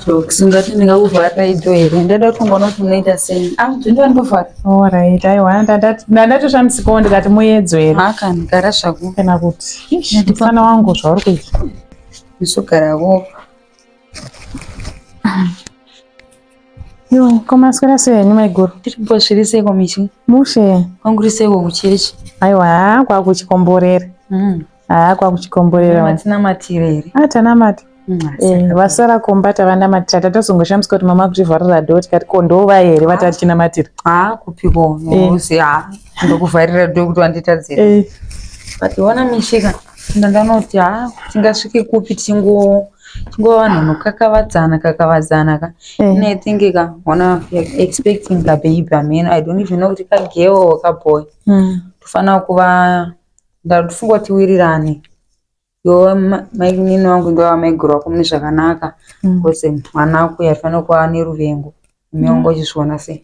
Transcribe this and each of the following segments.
Kusingati ndingakuvhara idzo here ndada kutongoona kuti munoita sei. Ndinova ndovhara. Alright, aiwa ndatoshambisawo ndikati muedzo here. Hakani gara zvako. Kana kuti mufana wangu zvauri kuita. Ndisogarawo. Yo, komaswera sei nyuma iguru? Tiripo zviri seiko michi? Mushe. Kwangu uri seiko kuchechi? Aiwa, kwakuchikomborera. Kwakuchikomborera. Matina matire here. Atana mati. Vasara kombata vana matira tatozongoshamisa kuti mama kuchivharira do tikati kondova here vatachina matira. Kupiko nozi ndokuvharira do kuti wanditadzira. But wana mishika ndandanoti tingasvike kupi tingo vanhu kakavadzana ka. And I think one expecting a baby. I mean, I don't even know if a girl or a boy. Tufana kuva ndafunga kuti wirirane. Yo maigini wangu ndo amegura kumni zvakanaka. Kose mwana wako yafana kuva neruvengo. Miongo chisvona sei.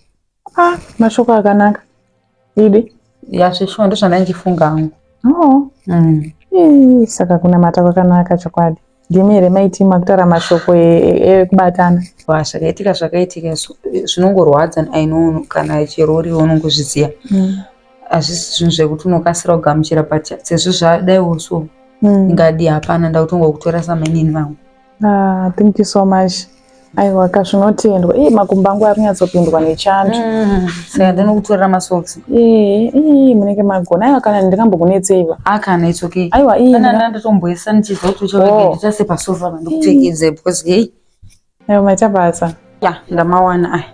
Mashoko akanaka. Idi. Yazvisvo ndo zvandandifunga hangu. Saka kuna mata kwakanaka chokwadi. Ndimi here maitima kutaura mashoko ekubatana. Zvakaitika zvinongorwadza ainono kana chero uri unongozviziya. Hazvisi zvinhu zvekuti unokasira kugamuchira pacha sezvo zvadaiwo so ingadi hapana ndakutonga kutora samainini vangu. Thank you so much. Aiwa kazvinotendwa. Makumbo angu ari kunyatsopindwa nechando. Saka ndinokutorera masocks. Munenge magona. Aiwa kana ndingambokunetseiva. Kana it's okay. Aiwa kana ndandatomboisa ndichidza kuti ndichase pasofa ndikutekedze because hey. Aiwa maita basa. Ya ndamawana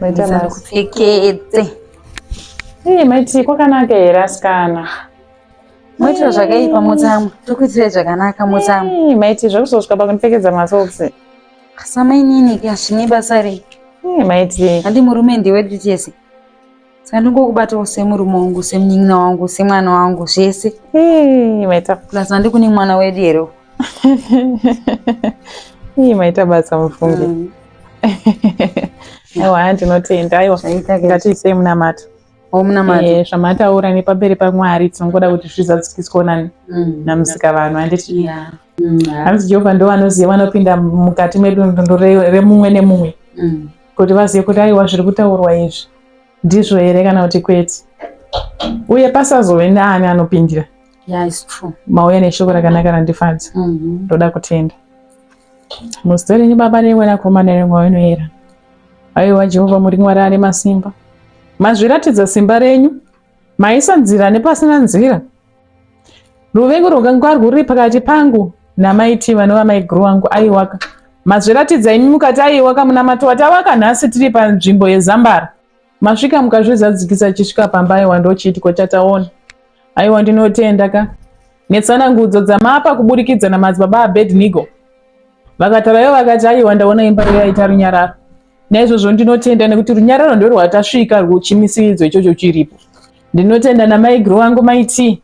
Maita basa. Kupfekedze. Maiti kwakanaka here asikana. Maitira zvakaipa mutsamwa. Tokuitira zvakanaka mutsamwa. Maiti zvakuzosvika pakundipfekedza masocks. Samainini hazvine basa rei. Maiti. Handi murume ndiwedu chese. Saka ndingokubatawo semurume wangu, semunyin'ina wangu, semwana wangu zvese. Maita. Plus handikune mwana wedu here. Maita basa mufungi. Aiwa ndinotenda. Aiwa ngatiisei munamata. Munamata. Zvamataura nepamberi paMwari tinongoda kuti zvizadzikiswa namusika vanhu handiti. Hanzi Jehovha ndo vanoziva vanopinda mukati medondo remumwe nemumwe. Kuti vazive kuti aiwa zviri kutaurwa izvi ndizvo here kana kuti kwete. Uye pasazove neani anopindira. Yeah, it's true. Mauya neshoko rakanaka randifadza. Ndoda kutenda. Muzita renyu Baba neMwanakomana nemweya unoyera. Aiwa Jehovha muri Mwari ane masimba. Mazviratidza simba renyu. Maisa nzira nepasina nzira. Ruvengo rwakanga rwuri pakati pangu namaiti vanova maiguru wangu aiwaka. Mazviratidza imi mukati aiwaka munamato watavaka nhasi tiri panzvimbo yeZambara. Masvika mukazvizadzikisa chisvika pamba aiwa ndochiitiko chataona. Aiwa ndinotenda ka. Netsanangudzo dzamapa kubudikidza namadzibaba aBednego. Vakatarayo vakati aiwa ndaona imba yaita runyararo. Naizvozvo ndinotenda nekuti runyararo ndo rwatasvika rwuchimisiridzo ichocho chiripo. Ndinotenda namaiguru wangu maiti.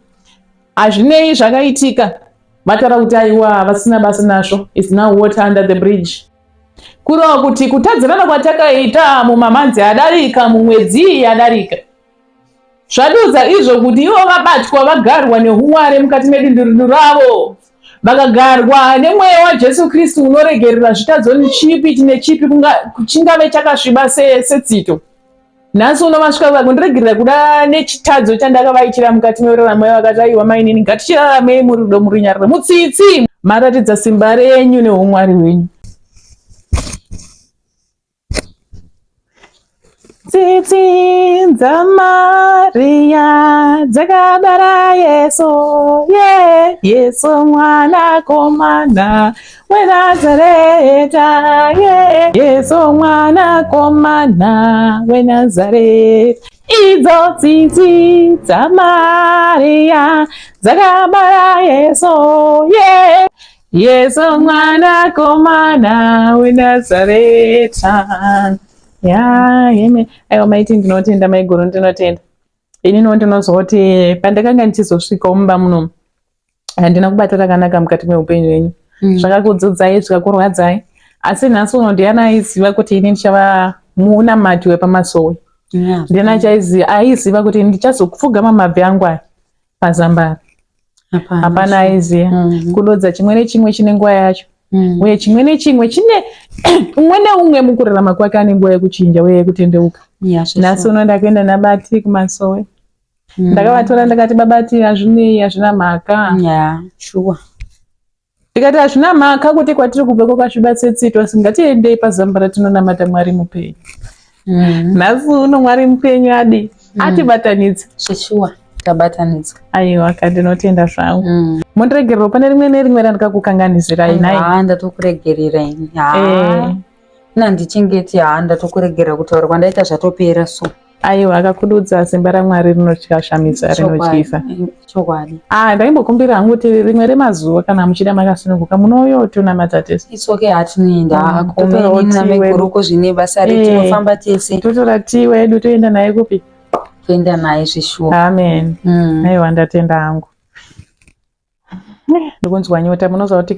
Hazvinei zvakaitika. Vatara kuti aiwa vasina basa nazvo. It's now water under the bridge. Kurova kuti kutadzirana kwatakaita mumamanzi adarika mumwedzi yadarika. Zvadudza izvo kuti ivo vabatwa vagarwa neumwari mukati medundurundu ravo. Vakagarwa nemweya waJesu Kristu unoregerera zvitadzo nechipi nechipi chingave chakasviba setsito. Nhasi unovasvika vakundiregerera kuda nechitadzo chandakavaitira mukati meraramo vakati aiwa mainini ngatichiraramei muri rudo murunyararo mutsitsi maratidza simba renyu neumwari hwenyu. Tsitsi dzaMaria dzakabara Yesu, Yesu mwanakomana weNazareta, Yesu mwanakomana weNazareta. Idzo tsitsi dzaMaria dzakabara Yesu, Yesu mwanakomana weNazareta. Aiwa maiti ndinotenda maiguru ndinotenda. Inini ndinozoti pandakanga ndichizosvikawo mumba muno handina kubata rakanaka mukati meupenyu hwenyu. Zvakakudzadzai zvikakurwadzai. Asi nhasi uno ndiana aiziva kuti ini ndichava munamati wepamasowe. Ndiana aiziva kuti ndichazopfugama mabvi angu aya paZambara. Hapana aiziva. Kudodza chimwe nechimwe chine nguva yacho. uye chimwe nechimwe chine umwe neumwe mukurarama kwake ane nguva yekuchinja uye yekutendeuka. Nhasi unoenda kuenda naBati kuMasowe. Ndakavatora ndakati baBati hazvinei, hazvina mhaka. Ndikati hazvina mhaka kuti kwatiri kubva kwakasviba tsitwa, ngatiendei pazamba ratinonamata Mwari mupenyu. Nhasi uno Mwari mupenyu atibatanidza. Tabatanidza. Aiwa, ndinotenda zvangu. Mundiregerero pane rimwe nerimwe randikakukanganizirai nai. Ndatokuregererai. Nandichengeti ndatokuregera kutaura kwandaita zvatopera so. Aiwa, akakududza simba raMwari rinotyashamisa rinotyisa. Chokwadi. Ndaimbokumbira hangu kuti rimwe remazuva kana muchida makasununguka munouyo tionamata tese. It's okay, hatinoenda komeni namegoroko zvine basa retinofamba tese. Totora tiwe edu toenda naye kupi? Toenda naye zvishuwa. Amen. Aiwa, ndatenda hangu. Ndikunzwa nyota, munozwa kuti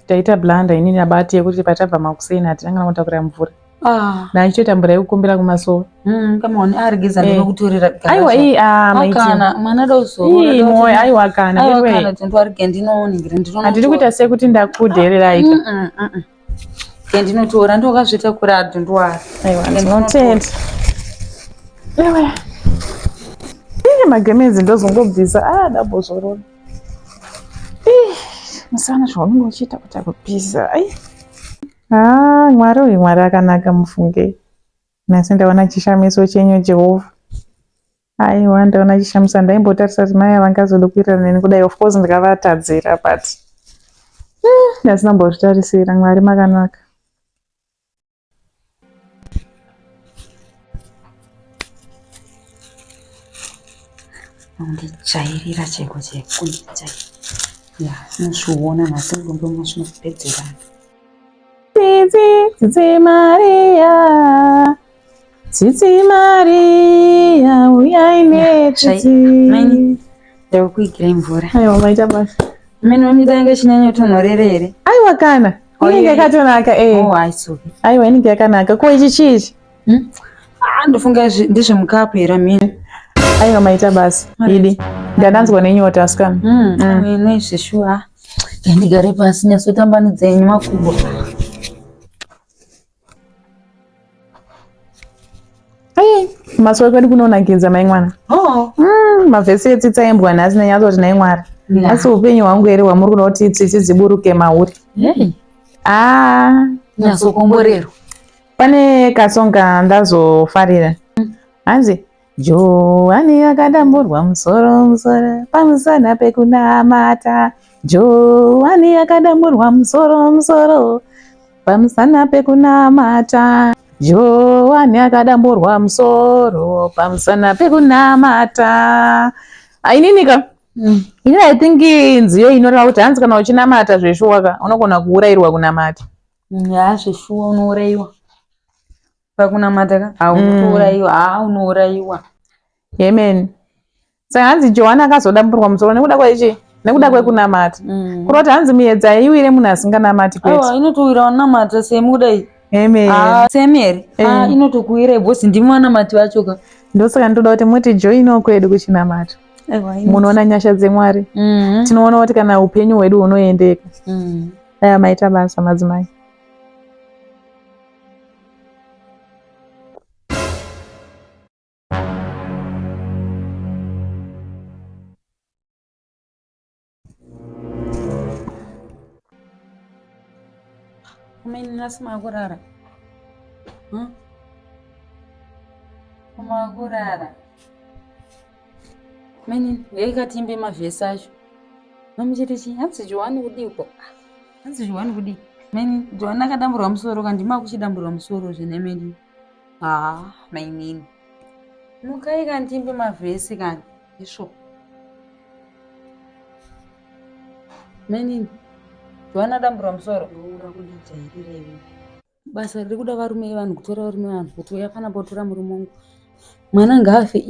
taita blanda inini naBati yekuti patabva makuseni hatinangana kutakura mvura. Ndaichitambura yekukumbira kuMasowe. Kamaoni arigeza ndinokutorera. Aiwa, maitana mwana dozo. Moyo aiwa kana. Aiwa kana tonto arige ndinoningira ndinoona. Handiri kuita sekuti ndakudherera ika. Ndinotora ndokazvitakura ndondwara. Aiwa, ndinotenda. Aiwa. Magemezi ndozongobvisa dabozorora. Musana zvaunenge uchiita kuti akupisa. Mwari akanaka mufunge. Nhasi ndaona chishamiso chenyu Jehovha. Aiwa, ndaona chishamisa. Ndaimbotarisa kuti mai avangazoda kuita neni kudai, of course ndikavatadzira but ndasina mbozvitarisira. Mwari makanaka. Ndichairira cheko nozviona nhasi ngombe mazvinopedzerana. Tsitsi Maria, Tsitsi Maria, uyai netsitsi. Ndakuigirai mvura. Aiwa, maita basa. Mene wamida inge chinyanya tonhorere here. Aiwa kana. Inenge yakatonaka. Aiwa, inenge yakanaka. Ko ichi chichi? Ndofunga ndezvemukapu here mene. Aiwa, maita basa. Idi ndadanzwa nenyota asikana. Nezvishuwa. Ndigare pasi nyasotambanidzai henyu makumbo. Masowe kwedu kunonakidza mai mwana. Mavhesi etsitsi aimbwa nhasi nenyatoti nai Mwari. Asi upenyu hwangu here hwamuri kuda kuti tsitsi dziburuke mauri. Nyasokomborero. Pane kasonga ndazofarira. Hanzi Johani akadamburwa musoro pamusana pekunamata. Johani akadamburwa musoro pamusana pekunamata. Johani akadamburwa musoro pamusana pekunamata. Aininika. I think nziyo inoreva kuti hanzi kana uchinamata zveshuwaka unogona kuurayirwa kunamata. Zveshuwa unourayiwa. Pakunamata unourayiwa. Unourayiwa. Amen. Saka hanzi Johani akazodamburwa musoro nekuda kwaichi? Nekuda kwekunamata. Kuroti hanzi muedza iwire munhu asinganamati kwete. Inotowira wanamata semudai. Amen. Semere. Inotokuwirai bhosi ndimi vanamati vachoka. Ndosaka ndoda kuti muti join kwedu kuchinamata. Munoona nyasha dzeMwari. Tinoona kuti kana upenyu hwedu hunoendeka. Aya maita basa madzimai. Kumeni nasima kurara. Kurara. Meni yaikatimbe mavhesi acho. Mamuchiti chii? Hanzi Johani kudiko. Hanzi Johani kudi. Meni Johani akadamburwa musoro kandima kuchidamburwa musoro zvine meni. Mainini. Mukaika ntimbe mavhesi kani. Isvo. Meni Johani adamburwa musoro. Ura kundijairirewo. Basa riri kuda varume vanhu kutora varume vanhu kuti uyapana potora murume wangu. Mwana ngaafe.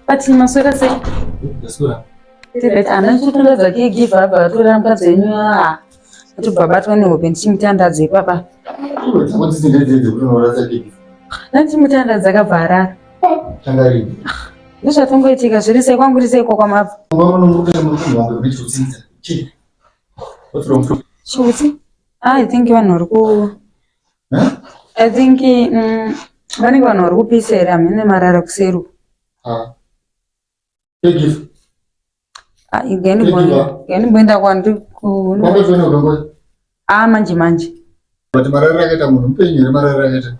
Pati maswera sei? Ndaswera. Tireti ana chitondadza give up atora mukadzi wenyu. Ati baba tone hope ndichimutandadze papa. iwe dzangu dzisindedzedze kuti unorasa kiki. Ndachimutanda dzakabvara. Changari. Ndozvatongoitika zviri sei kwangu ri sei kwa kwamabva. Ngoma nomuka murume wangu ndichotsinza. Chi. What's wrong? Chutsi. I think vanhu vari ku I think vanenge vanhu vari kupisira mhene marara kuseru. Kiki. Igeni boenda kwandi ku. Manje. But marara akaita munhu mupenyu ere marara akaita?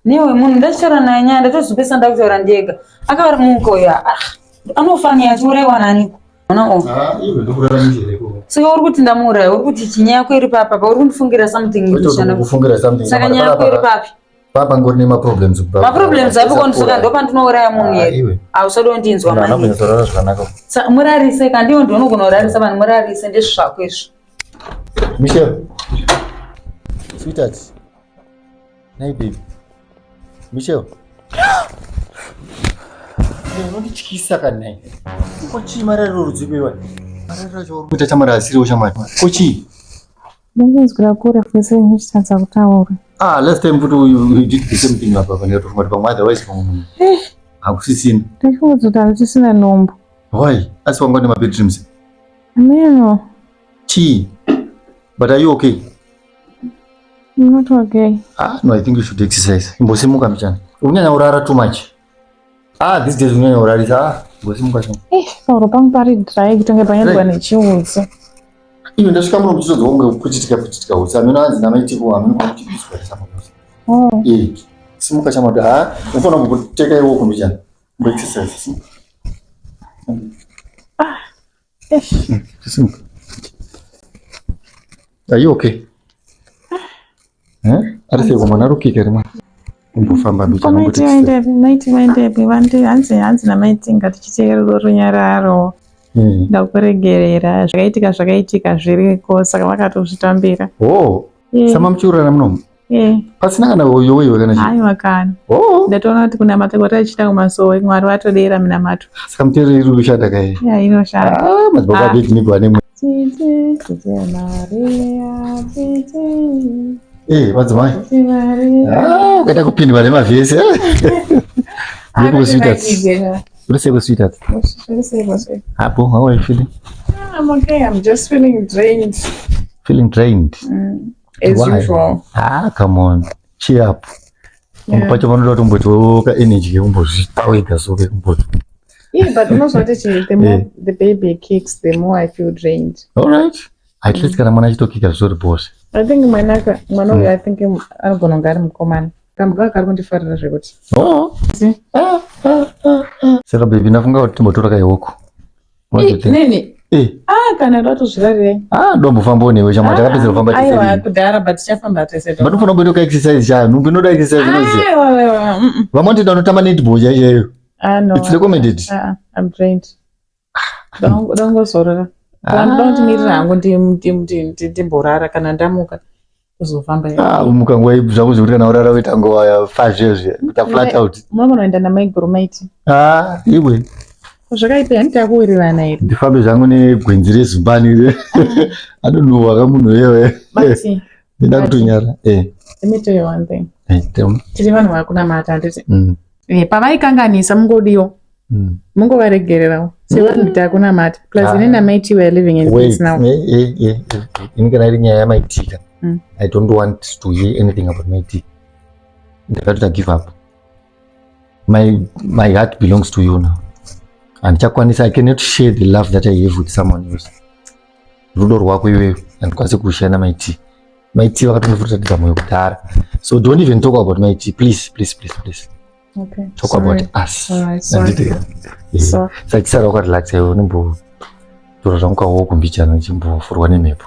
Niwe munhu ndachitaura naye nyaya ndotozopesa ndakutaura ndega. Akavari muko uya. Anofanira achiuraiwa nani? Iwe ndokurara njere. Saka uri kuti ndamuuraya, uri kuti chinyaya yako iri papa, uri kundifungira something ndishana. Kufungira something. Saka nyaya yako iri papi? Papa ngori nema problems kubva. Problems apo kondisaka ndo pandinouraya munhu here. Ausado ndinzwa mani. Anobenzora zvakanaka. Murarise kandi ndiwo ndinogona kurarisa vanhu murarise ndezvo zvako izvo. Michelle. Sweetheart. Hey baby. Michelle. Unondityisa kanai. Kochi mararo rudzibewa. Mararo cho kuita chamara asiri oshamati. Kochi. Ndinzwira kure futhi ngichithatha kutaura. Last time you did the same thing apa kana to ngati pamwe otherwise pamwe. Akusisina. Ndikuzotaura tisina nombo. Why? Asiwangwa nema bedrooms. Ameno. Chi. But are you okay? I'm not okay. No, I think you should exercise. Imbosimuka mchana. Unyanya urara too much. These days unyanya urarisa. Imbosimuka chana. Pauro pang pari dry kutonge panyandwa nechiudzi. Iwe ndasvika muno muchizodzoonge kuchitika utsa. Ameno anzi namaitiko ameno kwakuchipiswa samoto. Simuka chama kuti unofana kuteka iwo kumbichana. Mbo exercise. Simuka. Are you okay? Ari sei komana rukike rimwe. Umbofamba mbichana kuti maiti vandi hanzi namaiti ngatichiteerero runyararo. Ndakuregerera zvakaitika zviriko saka vakatozvitambira. Sama muchiurana munomu? Pasina kana yowewe kana chii? Aiwa kana. Ndatoona kuti kunamata kwati achita kumasowe Mwari watodera minamato. Saka muteereri iri kushanda kai? Inoshanda. Madzibaba bhegi nigwa nemwe. Madzimai. Ukaita kupindwa nemavhesi. Ndiko sweetheart. What is sweetheart? Apo, how are you feeling? I'm okay. I'm just feeling drained. Feeling drained? As usual. Come on. Cheer up. Pacho vanoda kutombotoka energy kumbozvipa wega soke kumboto. Yeah, but also the more the baby kicks, the more I feel drained. All right. At least kana mwana chitokika zvori boss. I think mwana uyu I think anogona kunge ari mukomana. Kambwa kari kundifarira zvekuti. Saka baby nafunga kuti timbotora kaiwoko. Nene. Kana ndatozvirarira. Ndombofambawo newe chamwa takapedzera kufamba tese. Aiwa kudhara but tichafamba tese. Matofana kuita exercise chanu, mbinoda exercise noziya. Vamoti danotamba netball chaiyo. No. It's recommended. I'm drained. Don't zorora. Don't mirira hangu ndimborara kana ndamuka kuzofamba. Umuka zvako zvekuti kana urara uita nguva 5 years kuita flat out. Munoenda namaigoromaiti. Iwe. Zvakaipa handitakuwirirana here. Ndifambe zvangu negwenzi rezumbani. Anonuhwa kamunhu wewe. Bati. Ndida kutonyara. Let me tell you one thing. Tell me. Tiri vanhu vakunamata handiti. Pavaikanganisa mungodiwa. Mungovaregererawo. Sevanhu kuti hakunamata. Plus inena maiti we are living in peace now. Ini kana iri nyaya yamaitika. I don't want to hear anything about maiti. Ndakatota give up. My heart belongs to you now. And I cannot share the love that I have with someone else. Rudo rwako iwewe andikwanisi kushare namaiti. Maiti vakatondifuratidza moyo kudhara. So don't even talk about maiti, please. Okay. Talk about us. Alright, sorry. Saka chisara wakarelaxa iwe unombotora zvangu kawo kumbichana chimbofurwa nemhepo.